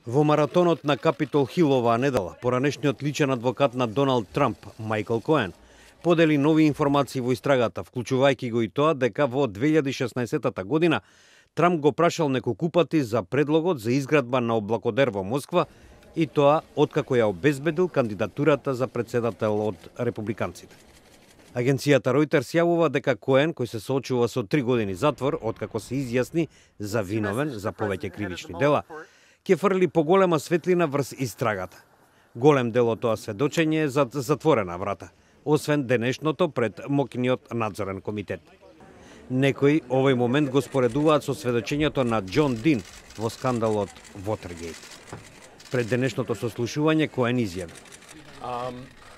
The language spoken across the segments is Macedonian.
Во маратонот на Капитол Хил оваа недела, поранешниот личен адвокат на Доналд Трамп, Майкл Коен, подели нови информации во истрагата, вклучувајќи го и тоа дека во 2016 година Трамп го прашал неколку пати за предлогот за изградба на облакодер во Москва и тоа откако ја обезбедил кандидатурата за претседател од републиканците. Агенцијата Reuters јавува дека Коен, кој се соочува со 3 години затвор откако се изјасни за виновен за повеќе кривични дела, ќе фрли поголема светлина врз истрагата. Голем дел од тоа сведочење е за затворена врата, освен денешното пред МОК-ниот надзорен комитет. Некои овој момент го споредуваат со сведочењето на Џон Дин во скандалот Watergate. Пред денешното сослушување Коен изјави: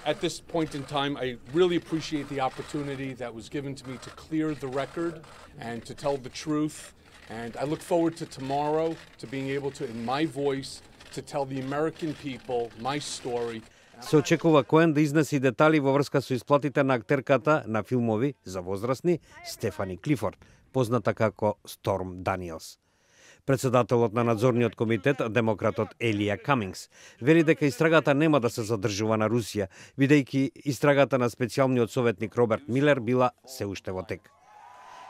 At this point in time, I really appreciate the opportunity that was given to me to clear the record and to tell the truth. And I look forward to tomorrow to being able to, in my voice, to tell the American people my story. Се очекува Коен да изнеси детали во врска со исплатите на актерката на филмови за возрастни Стефани Клифорд, позната како Сторм Даниелс. Председателот на надзорниот комитет, демократот Елија Камингс, вели дека истрагата нема да се задржува на Русија, бидејќи истрагата на специјалниот советник Роберт Милер била се уште во тек.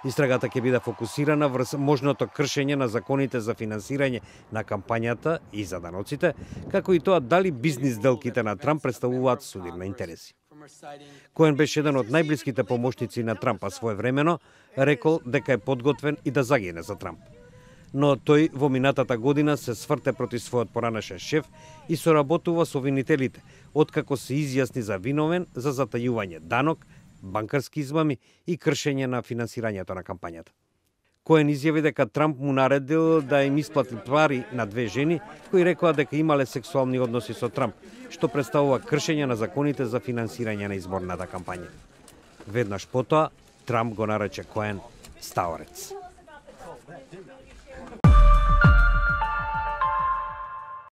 Истрагата ќе биде фокусирана врз можното кршење на законите за финансирање на кампањата и за даноците, како и тоа дали бизнис делките на Трамп представуваат судирни интереси. Коен беше еден од најблиските помошници на Трампа своевремено, рекол дека е подготвен и да загине за Трамп. Но тој во минатата година се сврте против својот поранешен шеф и соработува со обвинителите, откако се изјасни за виновен за затајување данок, банкарски измами и кршење на финансирањето на кампањата. Коен изјави дека Трамп му наредил да им исплати пари на 2 жени кои рекоа дека имале сексуални односи со Трамп, што представува кршење на законите за финансирање на изборната кампања. Веднаш потоа Трамп го нарече Коен стаорец.